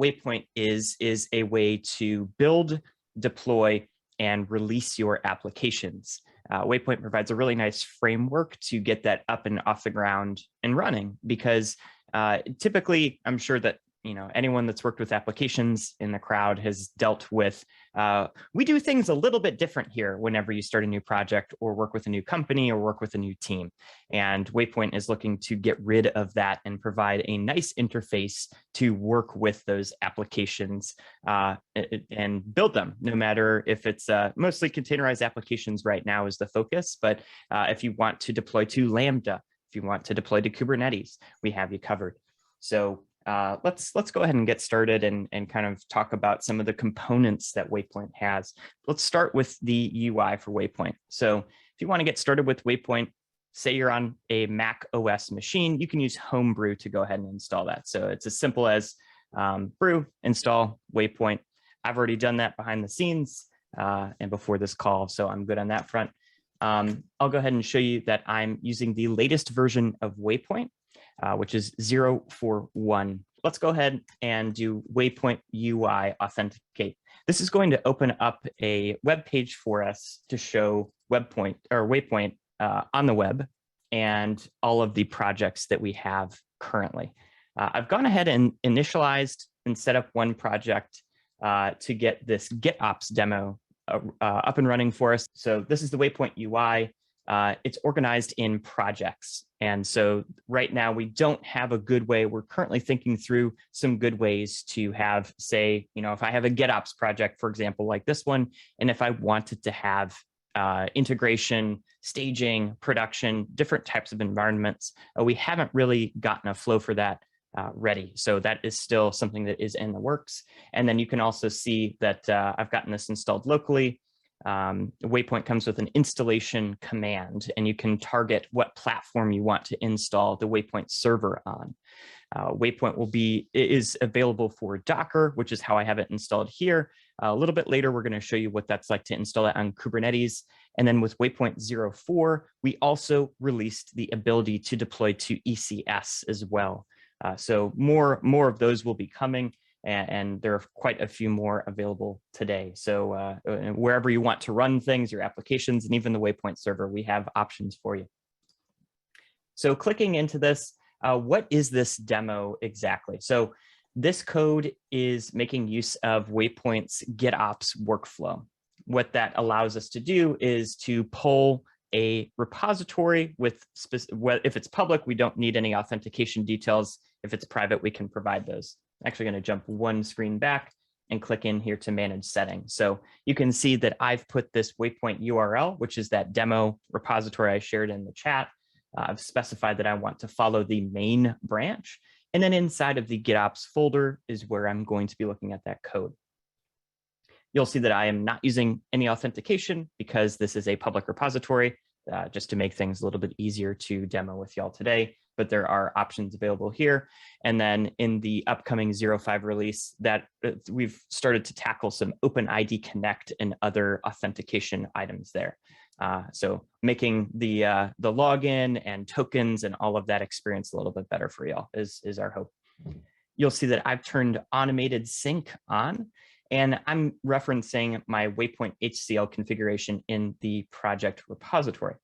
Waypoint is a way to build, deploy, and release your applications. Waypoint provides a really nice framework to get that up and off the ground and running, because typically, I'm sure that anyone that's worked with applications in the crowd has dealt with, we do things a little bit different here whenever you start a new project or work with a new company or work with a new team. And Waypoint is looking to get rid of that and provide a nice interface to work with those applications and build them, no matter if it's mostly containerized applications right now is the focus. But if you want to deploy to Lambda, if you want to deploy to Kubernetes, we have you covered. So let's go ahead and get started and kind of talk about some of the components that Waypoint has. Let's start with the UI for Waypoint. So if you want to get started with Waypoint, say you're on a Mac OS machine, you can use Homebrew to go ahead and install that. So it's as simple as brew, install Waypoint. I've already done that behind the scenes and before this call, so I'm good on that front. I'll go ahead and show you that I'm using the latest version of Waypoint, which is 0.4.1. Let's go ahead and do Waypoint UI authenticate. This is going to open up a web page for us to show Waypoint on the web and all of the projects that we have currently. I've gone ahead and initialized and set up one project to get this GitOps demo up and running for us. So this is the Waypoint UI. It's organized in projects. And so right now we don't have a good way. We're currently thinking through some good ways to have, say, if I have a GitOps project, for example, like this one, and if I wanted to have integration, staging, production, different types of environments, we haven't really gotten a flow for that ready. So that is still something that is in the works. And then you can also see that I've gotten this installed locally. Waypoint comes with an installation command, and you can target what platform you want to install the Waypoint server on. Waypoint is available for Docker, which is how I have it installed here. A little bit later, we're going to show you what that's like to install it on Kubernetes. And then with Waypoint 0.4, we also released the ability to deploy to ECS as well. So more of those will be coming. And there are quite a few more available today. So wherever you want to run things, your applications, and even the Waypoint server, we have options for you. So clicking into this, what is this demo exactly? So this code is making use of Waypoint's GitOps workflow. What that allows us to do is to pull a repository with, if it's public, we don't need any authentication details. If it's private, we can provide those. I'm actually going to jump one screen back and click in here to manage settings. So you can see that I've put this Waypoint URL, which is that demo repository I shared in the chat. I've specified that I want to follow the main branch. And then inside of the GitOps folder is where I'm going to be looking at that code. You'll see that I am not using any authentication because this is a public repository, just to make things a little bit easier to demo with y'all today. But there are options available here. And then in the upcoming 0.5 release, that we've started to tackle some OpenID Connect and other authentication items there. So making the login and tokens and all of that experience a little bit better for y'all is our hope. You'll see that I've turned automated sync on, and I'm referencing my Waypoint HCL configuration in the project repository.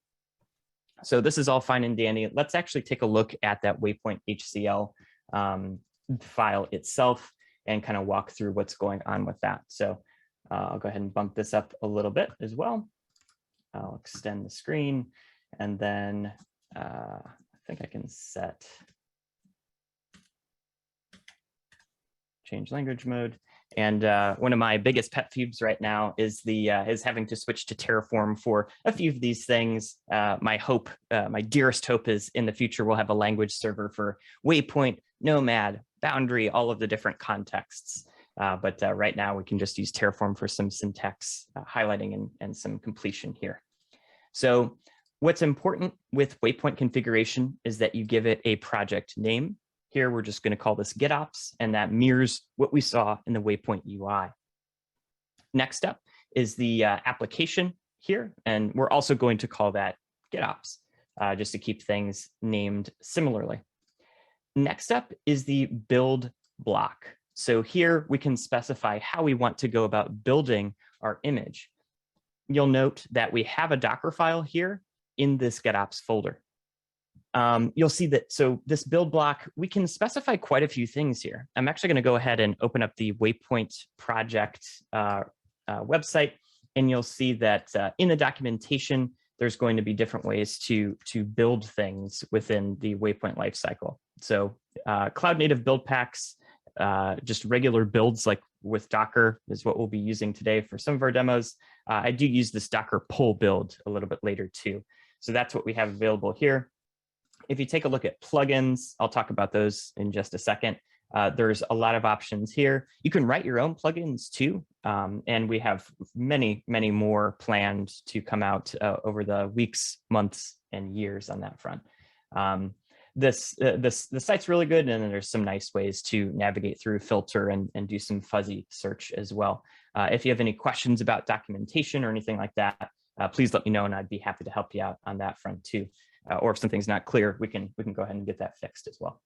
So this is all fine and dandy. Let's actually take a look at that Waypoint HCL file itself and kind of walk through what's going on with that. So I'll go ahead and bump this up a little bit as well. I'll extend the screen, and then I think I can set change language mode. And one of my biggest pet peeves right now is having to switch to Terraform for a few of these things. My dearest hope is in the future we'll have a language server for Waypoint, Nomad, Boundary, all of the different contexts. But right now we can just use Terraform for some syntax highlighting and some completion here. So what's important with Waypoint configuration is that you give it a project name. Here, we're just going to call this GitOps, and that mirrors what we saw in the Waypoint UI. Next up is the application here, and we're also going to call that GitOps, just to keep things named similarly. Next up is the build block. So here we can specify how we want to go about building our image. You'll note that we have a Docker file here in this GetOps folder. You'll see that, so this build block, we can specify quite a few things here. I'm actually going to go ahead and open up the Waypoint project website, and you'll see that in the documentation, there's going to be different ways to build things within the Waypoint lifecycle. So cloud native build packs, just regular builds like with Docker is what we'll be using today for some of our demos. I do use this Docker pull build a little bit later too. So that's what we have available here. If you take a look at plugins, I'll talk about those in just a second. There's a lot of options here. You can write your own plugins too. And we have many, many more planned to come out over the weeks, months, and years on that front. The site's really good, and then there's some nice ways to navigate through, filter, and do some fuzzy search as well. If you have any questions about documentation or anything like that, please let me know, and I'd be happy to help you out on that front too. Or if something's not clear, we can go ahead and get that fixed as well.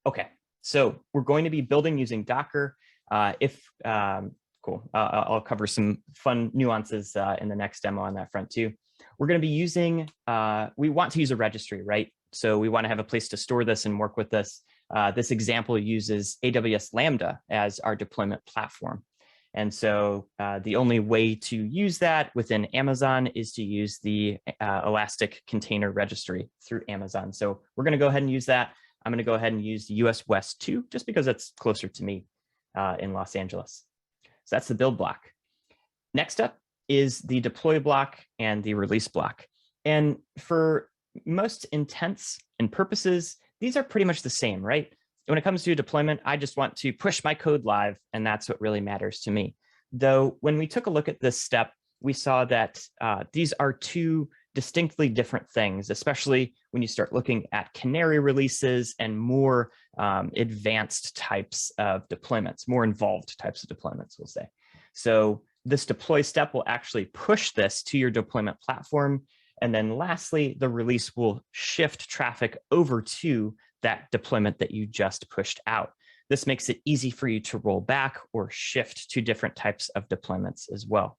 Okay, so we're going to be building using Docker. Cool, I'll cover some fun nuances in the next demo on that front too. We're going to be using, we want to use a registry, right? So we want to have a place to store this and work with this. This example uses AWS Lambda as our deployment platform. And so the only way to use that within Amazon is to use the Elastic Container Registry through Amazon. So we're going to go ahead and use that. I'm going to go ahead and use US West 2, just because that's closer to me in Los Angeles. So that's the build block. Next up is the deploy block and the release block. And for most intents and purposes, these are pretty much the same, right? When it comes to deployment, I just want to push my code live, and that's what really matters to me. Though when we took a look at this step, we saw that these are two distinctly different things, especially when you start looking at canary releases and more advanced types of deployments, more involved types of deployments, we'll say. So this deploy step will actually push this to your deployment platform. And then lastly, the release will shift traffic over to that deployment that you just pushed out. This makes it easy for you to roll back or shift to different types of deployments as well.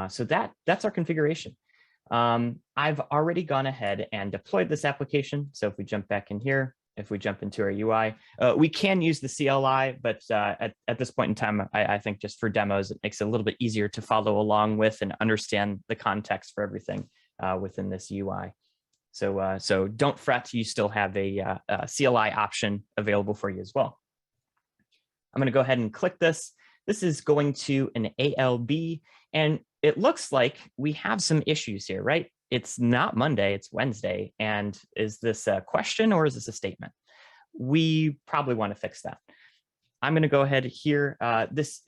So that's our configuration. I've already gone ahead and deployed this application. So if we jump back in here, if we jump into our UI, we can use the CLI, but at this point in time, I think just for demos, it makes it a little bit easier to follow along with and understand the context for everything within this UI. So don't fret, you still have a CLI option available for you as well. I'm going to go ahead and click this. This is going to an ALB, and it looks like we have some issues here, right? It's not Monday, it's Wednesday. And is this a question or is this a statement? We probably want to fix that. I'm going to go ahead here.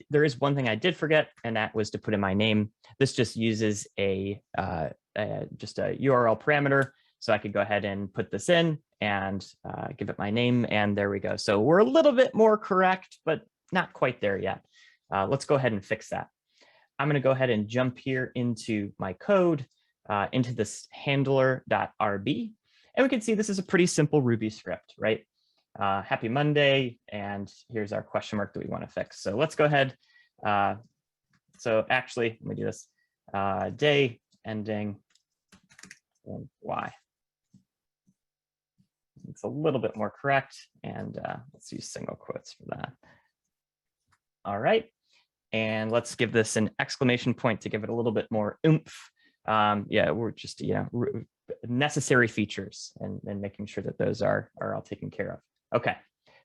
There is one thing I did forget, and that was to put in my name. This just uses just a URL parameter. So I could go ahead and put this in and give it my name, and there we go. So we're a little bit more correct, but not quite there yet. Let's go ahead and fix that. I'm going to go ahead and jump here into my code, into this handler.rb. And we can see this is a pretty simple Ruby script, right? Happy Monday, and here's our question mark that we want to fix. So let's go ahead. So actually, let me do this. Day ending in Y. It's a little bit more correct, and let's use single quotes for that. All right, and let's give this an exclamation point to give it a little bit more oomph. Yeah, we're just, necessary features and making sure that those are all taken care of. Okay,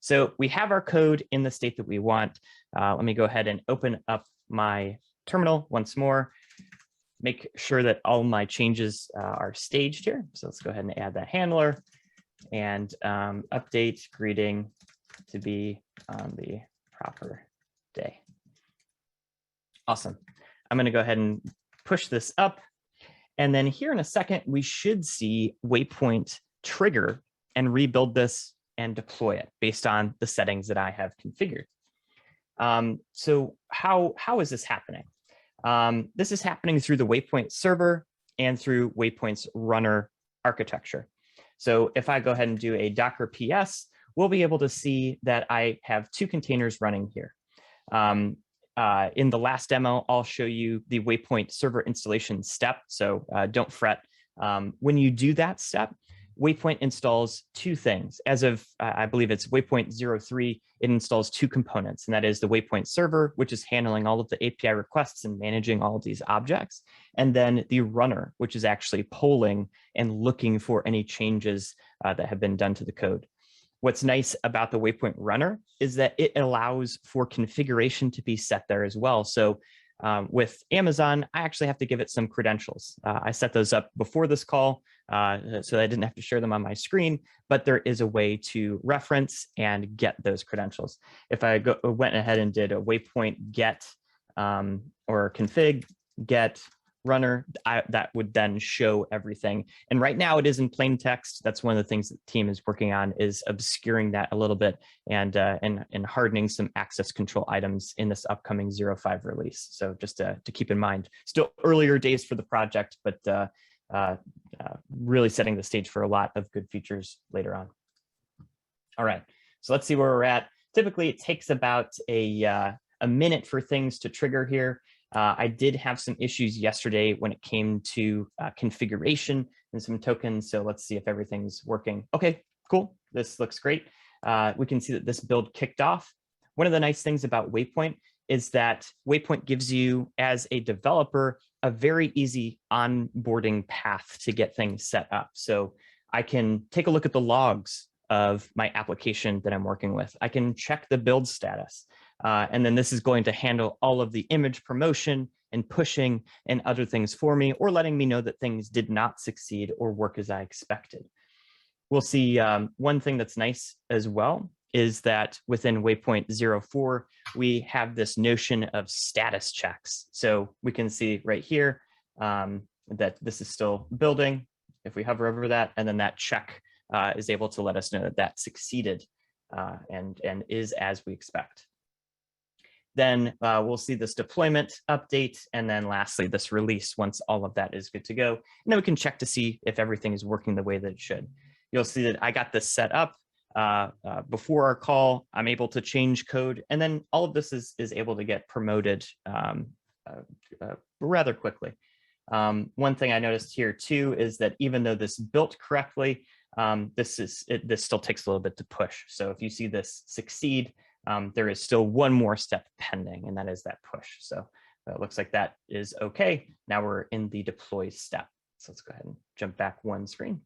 so we have our code in the state that we want. Let me go ahead and open up my terminal once more. Make sure that all my changes are staged here. So let's go ahead and add that handler and update greeting to be on the proper day. Awesome. I'm going to go ahead and push this up. And then here in a second, we should see Waypoint trigger and rebuild this and deploy it based on the settings that I have configured. So how is this happening? This is happening through the Waypoint server and through Waypoint's runner architecture. So if I go ahead and do a Docker PS, we'll be able to see that I have 2 containers running here. In the last demo, I'll show you the Waypoint server installation step, so don't fret. When you do that step, Waypoint installs 2 things. As of, I believe it's Waypoint 03, it installs 2 components, and that is the Waypoint server, which is handling all of the API requests and managing all of these objects, and then the runner, which is actually polling and looking for any changes that have been done to the code. What's nice about the Waypoint runner is that it allows for configuration to be set there as well. So with Amazon, I actually have to give it some credentials. I set those up before this call, so I didn't have to share them on my screen, but there is a way to reference and get those credentials. If I went ahead and did a Waypoint get or config get runner, that would then show everything. And right now it is in plain text. That's one of the things that the team is working on, is obscuring that a little bit and hardening some access control items in this upcoming 05 release. So just to keep in mind, still earlier days for the project, but really setting the stage for a lot of good features later on. All right, so let's see where we're at. Typically it takes about a minute for things to trigger here. I did have some issues yesterday when it came to configuration and some tokens. So let's see if everything's working. Okay, cool. This looks great. We can see that this build kicked off. One of the nice things about Waypoint is that Waypoint gives you, as a developer, a very easy onboarding path to get things set up. So I can take a look at the logs of my application that I'm working with. I can check the build status. And then this is going to handle all of the image promotion and pushing and other things for me, or letting me know that things did not succeed or work as I expected. We'll see one thing that's nice as well is that within Waypoint 04, we have this notion of status checks. So we can see right here that this is still building. If we hover over that, and then that check is able to let us know that that succeeded and is as we expect. Then we'll see this deployment update, and then lastly, this release once all of that is good to go. And then we can check to see if everything is working the way that it should. You'll see that I got this set up before our call. I'm able to change code, and then all of this is able to get promoted rather quickly. One thing I noticed here too is that even though this built correctly, this still takes a little bit to push. So if you see this succeed, there is still one more step pending, and that is that push. So it looks like that is okay. Now we're in the deploy step. So let's go ahead and jump back one screen.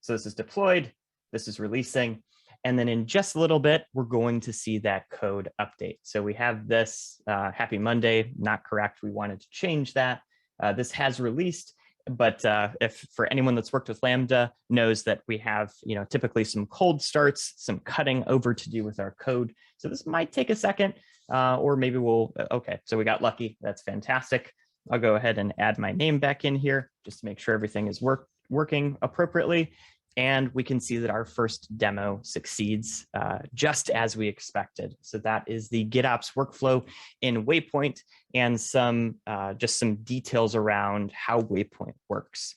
So this is deployed, this is releasing, and then in just a little bit, we're going to see that code update. So we have this happy Monday, not correct. We wanted to change that. This has released. But if for anyone that's worked with Lambda knows that we have, typically some cold starts, some cutting over to do with our code. So this might take a second, or maybe we'll, okay, so we got lucky. That's fantastic. I'll go ahead and add my name back in here just to make sure everything is working appropriately. And we can see that our first demo succeeds just as we expected. So that is the GitOps workflow in Waypoint, and just some details around how Waypoint works.